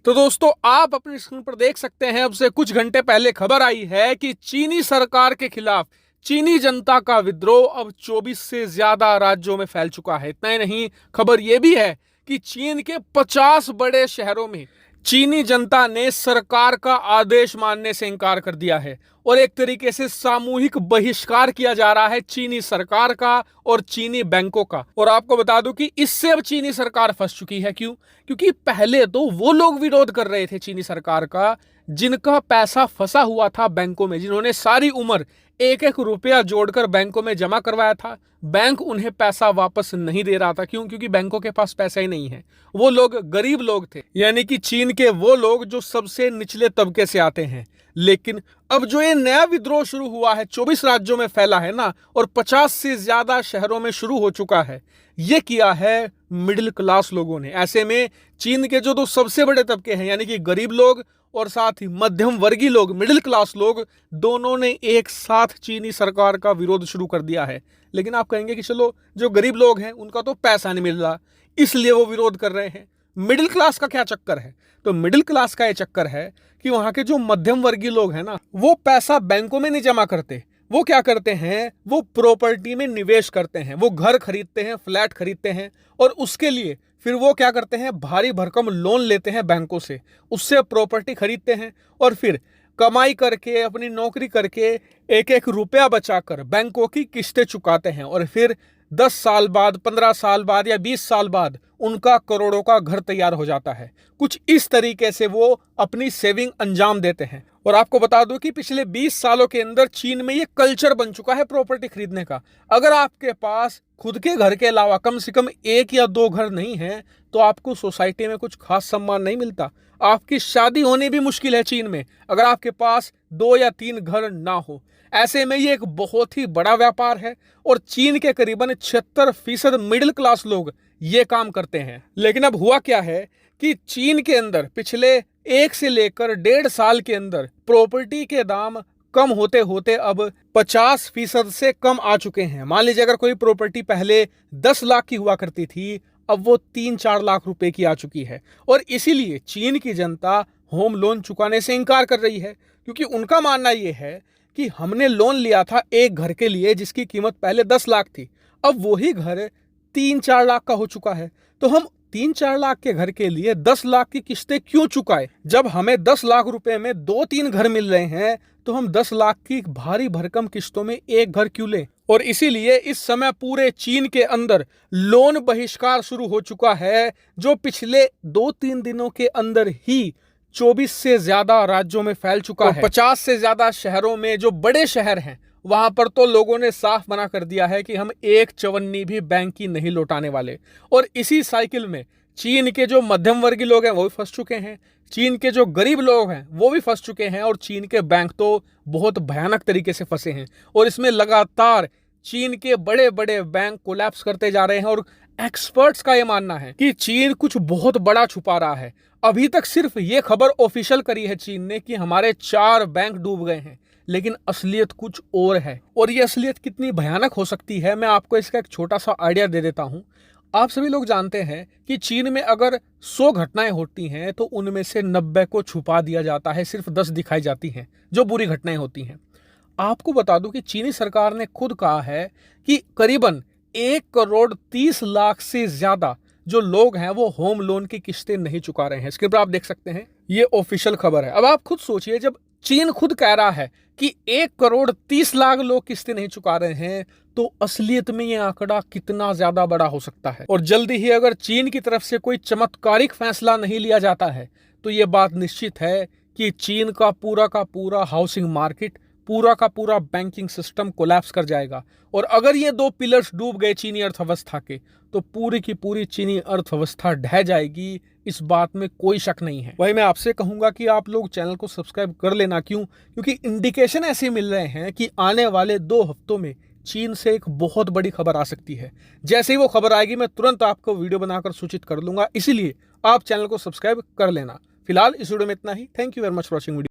तो दोस्तों आप अपनी स्क्रीन पर देख सकते हैं अब से कुछ घंटे पहले खबर आई है कि चीनी सरकार के खिलाफ चीनी जनता का विद्रोह अब 24 से ज्यादा राज्यों में फैल चुका है। इतना ही नहीं, खबर यह भी है कि चीन के 50 बड़े शहरों में चीनी जनता ने सरकार का आदेश मानने से इनकार कर दिया है और एक तरीके से सामूहिक बहिष्कार किया जा रहा है चीनी सरकार का और चीनी बैंकों का। और आपको बता दूं कि इससे अब चीनी सरकार फंस चुकी है। क्यों? क्योंकि पहले तो वो लोग विरोध कर रहे थे चीनी सरकार का जिनका पैसा फंसा हुआ था बैंकों में, जिन्होंने सारी उम्र एक एक रुपया जोड़कर बैंकों में जमा करवाया था। बैंक उन्हें पैसा वापस नहीं दे रहा था। क्यों? क्योंकि बैंकों के पास पैसा ही नहीं है। वो लोग गरीब लोग थे, यानी कि चीन के वो लोग जो सबसे निचले तबके से आते हैं। लेकिन अब जो ये नया विद्रोह शुरू हुआ है, 24 राज्यों में फैला है ना, और 50 से ज्यादा शहरों में शुरू हो चुका है, ये किया है मिडिल क्लास लोगों ने। ऐसे में चीन के जो दो सबसे बड़े तबके हैं, यानी कि गरीब लोग और साथ ही मध्यम वर्गीय लोग, मिडिल क्लास लोग, दोनों ने एक साथ चीनी सरकार का विरोध शुरू कर दिया है। लेकिन आप कहेंगे कि चलो, जो गरीब लोग हैं उनका तो पैसा नहीं मिल रहा, इसलिए वो विरोध कर रहे हैं। मिडिल क्लास का क्या चक्कर है? तो मिडिल क्लास का ये चक्कर है कि वहां के जो मध्यम वर्गीय लोग हैं ना, वो पैसा बैंकों में नहीं जमा करते। वो क्या करते हैं? वो प्रॉपर्टी में निवेश करते हैं। वो घर खरीदते हैं, फ्लैट खरीदते हैं, और उसके लिए फिर वो क्या करते हैं? भारी भरकम लोन लेते हैं बैंकों से, उससे प्रॉपर्टी खरीदते हैं और फिर कमाई करके, अपनी नौकरी करके एक एक रुपया बचाकर बैंकों की किस्तें चुकाते हैं। और फिर 10 साल बाद, 15 साल बाद या 20 साल बाद उनका करोड़ों का घर तैयार हो जाता है। कुछ इस तरीके से वो अपनी सेविंग अंजाम देते हैं। और आपको बता दूं कि पिछले 20 सालों के अंदर चीन में ये कल्चर बन चुका है प्रॉपर्टी खरीदने का। अगर आपके पास खुद के घर के अलावा कम से कम 1 या 2 घर नहीं है तो आपको सोसाइटी में कुछ खास सम्मान नहीं मिलता। आपकी शादी होनी भी मुश्किल है चीन में अगर आपके पास 2 या 3 घर ना हो। ऐसे में ये एक बहुत ही बड़ा व्यापार है और चीन के करीबन 76% मिडिल क्लास लोग ये काम करते हैं। लेकिन अब हुआ क्या है कि चीन के अंदर पिछले 1 से लेकर 1.5 साल के अंदर प्रॉपर्टी के दाम कम होते होते अब 50% से कम आ चुके हैं। मान लीजिए अगर कोई प्रॉपर्टी पहले 10 लाख की हुआ करती थी, अब वो 3-4 लाख रुपए की आ चुकी है। और इसीलिए चीन की जनता होम लोन चुकाने से इनकार कर रही है, क्योंकि उनका मानना यह है कि हमने लोन लिया था एक घर के लिए जिसकी कीमत पहले 10 लाख थी, अब वही घर 3-4 लाख का हो चुका है। तो हम 3-4 लाख के घर के लिए 10 लाख की किस्तें क्यों चुकाए? जब हमें 10 लाख रुपए में 2-3 घर मिल रहे हैं तो हम 10 लाख की भारी भरकम किस्तों में एक घर क्यों लें? और इसीलिए इस समय पूरे चीन के अंदर लोन बहिष्कार शुरू हो चुका है, जो पिछले 2-3 दिनों के अंदर ही 24 से ज्यादा राज्यों में फैल चुका है। 50 से ज्यादा शहरों में, जो बड़े शहर हैं, वहां पर तो लोगों ने साफ मना कर दिया है कि हम एक चवन्नी भी बैंक की नहीं लौटाने वाले। और इसी साइकिल में चीन के जो मध्यम वर्गीय लोग हैं वो भी फंस चुके हैं, चीन के जो गरीब लोग हैं वो भी फंस चुके हैं, और चीन के बैंक तो बहुत भयानक तरीके से फंसे हैं। और इसमें लगातार चीन के बड़े बड़े बैंक कोलैप्स करते जा रहे हैं। और एक्सपर्ट्स का यह मानना है कि चीन कुछ बहुत बड़ा छुपा रहा है। अभी तक सिर्फ ये खबर ऑफिशियल करी है चीन ने कि हमारे 4 बैंक डूब गए हैं, लेकिन असलियत कुछ और है। और ये असलियत कितनी भयानक हो सकती है, मैं आपको इसका एक छोटा सा आइडिया दे देता हूं। आप सभी लोग जानते हैं कि चीन में अगर 100 घटनाएं होती हैं तो उनमें से 90 को छुपा दिया जाता है, सिर्फ 10 दिखाई जाती हैं जो बुरी घटनाएं होती हैं। आपको बता दूं कि चीनी सरकार ने खुद कहा है कि करीबन 1 करोड़ 30 लाख से ज्यादा जो लोग हैं वो होम लोन की किस्तें नहीं चुका रहे हैं। स्क्रीन पर आप देख सकते हैं, ये ऑफिशियल खबर है। अब आप खुद सोचिए, जब चीन खुद कह रहा है कि 1 करोड़ 30 लाख लोग किस्तें नहीं चुका रहे हैं, तो असलियत में ये आंकड़ा कितना ज्यादा बड़ा हो सकता है। और जल्दी ही अगर चीन की तरफ से कोई चमत्कारिक फैसला नहीं लिया जाता है तो ये बात निश्चित है कि चीन का पूरा हाउसिंग मार्केट, पूरा का पूरा बैंकिंग सिस्टम कोलैप्स कर जाएगा। और अगर ये 2 पिलर्स डूब गए चीनी अर्थव्यवस्था के, तो पूरी की पूरी चीनी अर्थव्यवस्था ढह जाएगी, इस बात में कोई शक नहीं है। वही मैं आपसे कहूंगा कि आप लोग चैनल को सब्सक्राइब कर लेना। क्यों? क्योंकि इंडिकेशन ऐसे मिल रहे हैं कि आने वाले 2 हफ्तों में चीन से एक बहुत बड़ी खबर आ सकती है। जैसे ही वो खबर आएगी मैं तुरंत आपको वीडियो बनाकर सूचित कर दूंगा, इसीलिए आप चैनल को सब्सक्राइब कर लेना। फिलहाल इस वीडियो में इतना ही। Thank you very much for watching video.